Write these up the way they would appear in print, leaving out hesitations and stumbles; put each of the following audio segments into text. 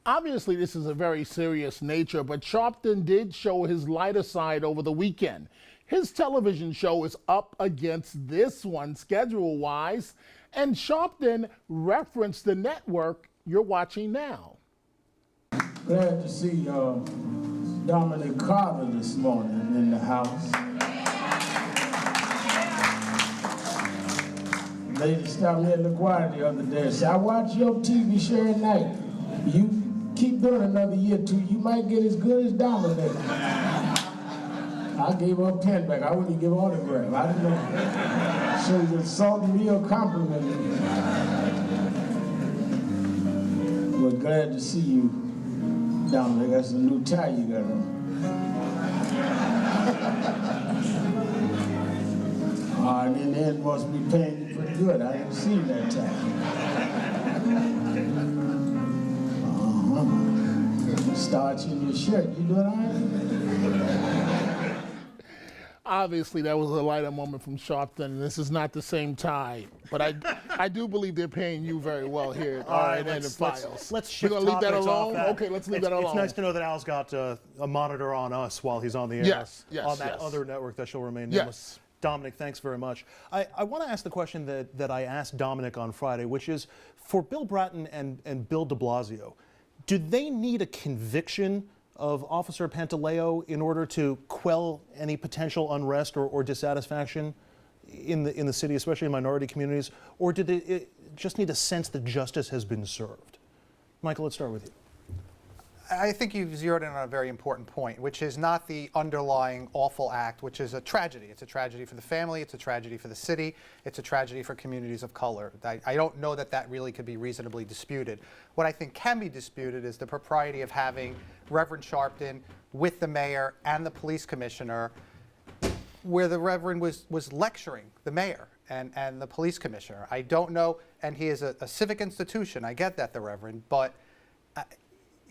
Obviously, this is a very serious nature, but Sharpton did show his lighter side over the weekend. His television show is up against this one schedule-wise, and Sharpton referenced the network you're watching now. Glad to see Dominic Carter this morning in the house. Lady stopped me at LaGuardia the other day and said, I watch your TV show at night. You keep doing another year or two, you might get as good as Dominic. I gave her a pen back. I wouldn't give her autograph. I didn't know. She was insulting me or complimenting me. We're glad to see you, Dominic. That's a new tie you got on. And in the end must be paying you pretty good. I haven't seen that tie. Starch in your shirt. You doing all right? Obviously, that was a lighter moment from Sharpton. This is not the same tie, but I do believe they're paying you very well here at RNN and Files. Let's shift We're gonna leave that topics alone. off that. Okay, let's leave that alone. It's nice to know that Al's got a monitor on us while he's on the air. Yes, on that yes. other network that shall remain Yes. nameless. Dominic, thanks very much. I want to ask the question that I asked Dominic on Friday, which is, for Bill Bratton and Bill de Blasio, do they need a conviction of Officer Pantaleo in order to quell any potential unrest or dissatisfaction in the city, especially in minority communities? Or do they just need a sense that justice has been served? Michael, let's start with you. I think you've zeroed in on a very important point, which is not the underlying awful act, which is a tragedy. It's a tragedy for the family, it's a tragedy for the city, it's a tragedy for communities of color. I don't know that that really could be reasonably disputed. What I think can be disputed is the propriety of having Reverend Sharpton with the mayor and the police commissioner, where the Reverend was lecturing the mayor and the police commissioner. I don't know, and he is a civic institution, I get that, the Reverend, but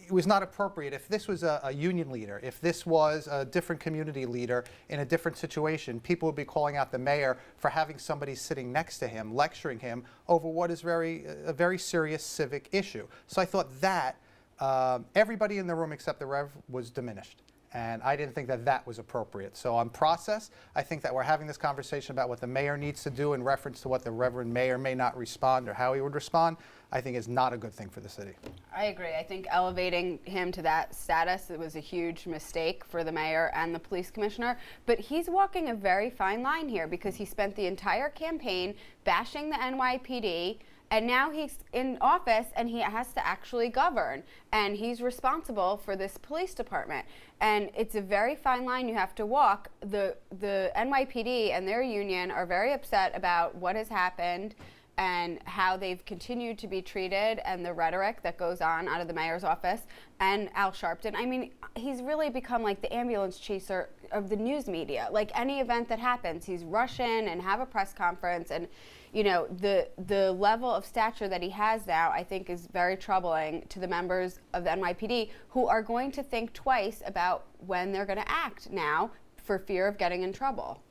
it was not appropriate. If this was a union leader, if this was a different community leader in a different situation, people would be calling out the mayor for having somebody sitting next to him, lecturing him over what is a very serious civic issue. So I thought that everybody in the room except the Rev was diminished. And I didn't think that that was appropriate. So on process, I think that we're having this conversation about what the mayor needs to do in reference to what the Reverend may or may not respond or how he would respond, I think is not a good thing for the city. I agree. I think elevating him to that status, it was a huge mistake for the mayor and the police commissioner. But he's walking a very fine line here because he spent the entire campaign bashing the NYPD, and now he's in office and he has to actually govern, and he's responsible for this police department. And it's a very fine line you have to walk. The NYPD and their union are very upset about what has happened and how they've continued to be treated and the rhetoric that goes on out of the mayor's office. And Al Sharpton, I mean, he's really become like the ambulance chaser of the news media. Like any event that happens, he's rush in and have a press conference. And you know, the level of stature that he has now, I think, is very troubling to the members of the NYPD who are going to think twice about when they're going to act now for fear of getting in trouble.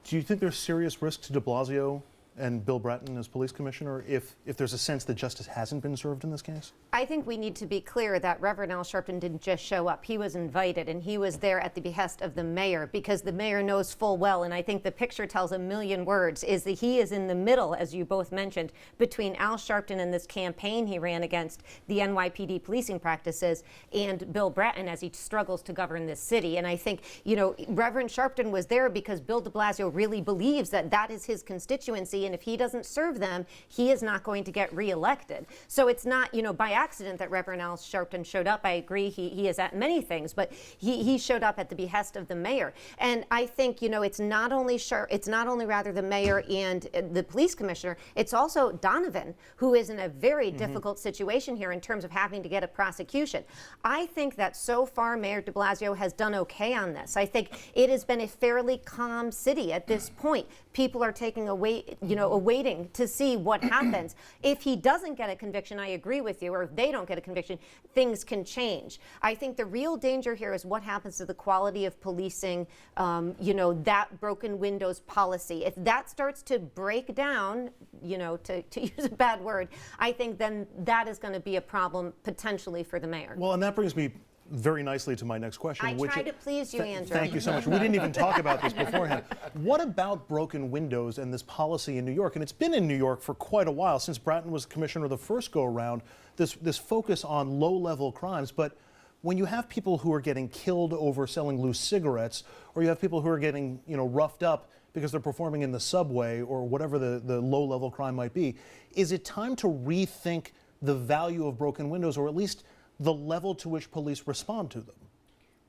Do you think there's serious risk to de Blasio and Bill Bratton as police commissioner if there's a sense that justice hasn't been served in this case? I think we need to be clear that Reverend Al Sharpton didn't just show up. He was invited, and he was there at the behest of the mayor because the mayor knows full well, and I think the picture tells a million words, is that he is in the middle, as you both mentioned, between Al Sharpton and this campaign he ran against the NYPD policing practices and Bill Bratton as he struggles to govern this city. And I think, you know, Reverend Sharpton was there because Bill de Blasio really believes that that is his constituency, and if he doesn't serve them, he is not going to get reelected. So it's not, you know, by accident that Reverend Al Sharpton showed up. I agree, he is at many things, but he showed up at the behest of the mayor. And I think, you know, it's not only the mayor and the police commissioner, it's also Donovan, who is in a very difficult situation here in terms of having to get a prosecution. I think that so far Mayor de Blasio has done okay on this. I think it has been a fairly calm city at this point. People are taking a wait awaiting to see what happens. If he doesn't get a conviction, I agree with you, or if they don't get a conviction, things can change. I think the real danger here is what happens to the quality of policing, that broken windows policy. If that starts to break down, to use a bad word, I think then that is going to be a problem potentially for the mayor. Well, and that brings me very nicely to my next question. I try to please you, Andrew. Thank you so much. We didn't even talk about this beforehand. What about broken windows and this policy in New York? And it's been in New York for quite a while, since Bratton was commissioner the first go-around, this focus on low-level crimes. But when you have people who are getting killed over selling loose cigarettes, or you have people who are getting roughed up because they're performing in the subway or whatever the low-level crime might be, is it time to rethink the value of broken windows, or at least the level to which police respond to them?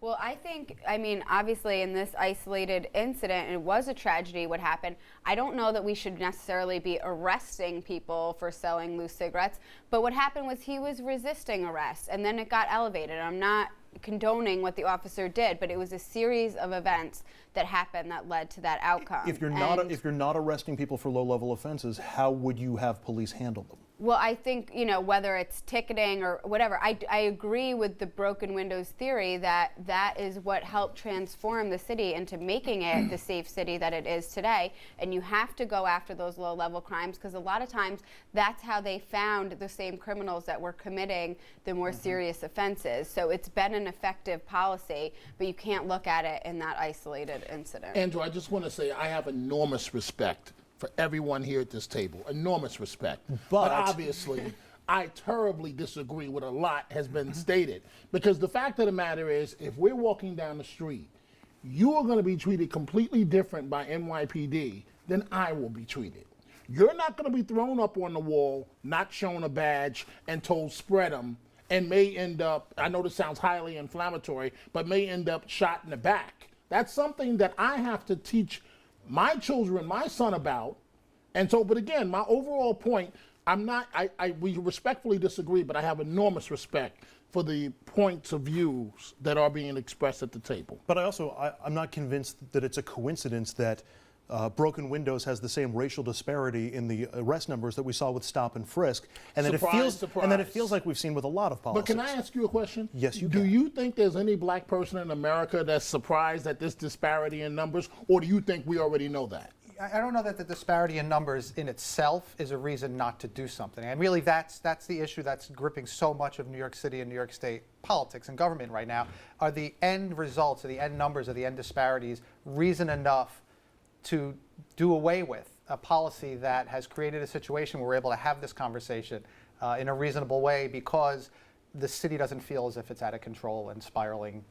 Well, I mean, obviously in this isolated incident, it was a tragedy what happened. I don't know that we should necessarily be arresting people for selling loose cigarettes, but what happened was he was resisting arrest, and then it got elevated. I'm not condoning what the officer did, but it was a series of events that happened that led to that outcome. If you're not arresting people for low-level offenses, how would you have police handle them? Well, I think, whether it's ticketing or whatever, I agree with the broken windows theory that that is what helped transform the city into making it the safe city that it is today. And you have to go after those low-level crimes, because a lot of times that's how they found the same criminals that were committing the more serious offenses. So it's been an effective policy, but you can't look at it in that isolated incident. Andrew, I just want to say I have enormous respect for everyone here at this table, enormous respect. But obviously, I terribly disagree with a lot has been stated, because the fact of the matter is, if we're walking down the street, you are going to be treated completely different by NYPD than I will be treated. You're not going to be thrown up on the wall, not shown a badge, and told spread them, and may end up, I know this sounds highly inflammatory, but may end up shot in the back. That's something that I have to teach my children, my son about. And so, but again, my overall point, we respectfully disagree, but I have enormous respect for the points of views that are being expressed at the table. But I'm not convinced that it's a coincidence that broken windows has the same racial disparity in the arrest numbers that we saw with stop and frisk, and that it feels like we've seen with a lot of policies. But can I ask you a question? Yes, you can. Do you think there's any black person in America that's surprised at this disparity in numbers, or do you think we already know that? I don't know that the disparity in numbers in itself is a reason not to do something. And really that's the issue that's gripping so much of New York City and New York State politics and government right now, are the end results, or the end numbers, or the end disparities reason enough to do away with a policy that has created a situation where we're able to have this conversation in a reasonable way, because the city doesn't feel as if it's out of control and spiraling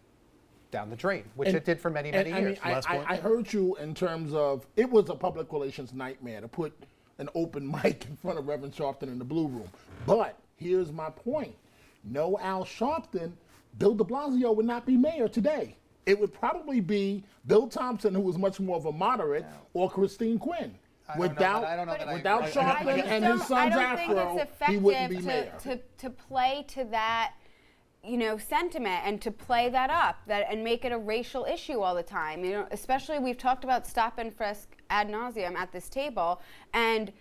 down the drain, which it did for many, many years. I heard you in terms of, it was a public relations nightmare to put an open mic in front of Reverend Sharpton in the Blue Room. But here's my point. No Al Sharpton, Bill de Blasio would not be mayor today. It would probably be Bill Thompson, who was much more of a moderate, or Christine Quinn. Without Sharpton and his son's afro, he wouldn't be mayor. To play to that sentiment, and to play that up, and make it a racial issue all the time. Especially, we've talked about stop and frisk ad nauseum at this table, and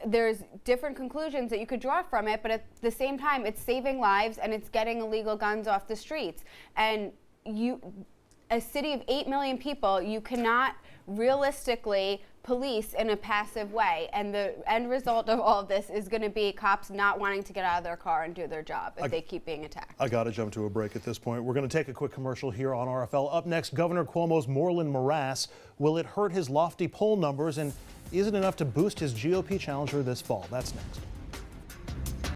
there's different conclusions that you could draw from it, but at the same time, it's saving lives and it's getting illegal guns off the streets. And a city of 8 million people, you cannot realistically police in a passive way, and the end result of all of this is going to be cops not wanting to get out of their car and do their job if they keep being attacked. I got to jump to a break at this point. We're going to take a quick commercial here on RFL. Up next, Governor Cuomo's Moreland morass. Will it hurt his lofty poll numbers, and is it enough to boost his GOP challenger this fall? That's next.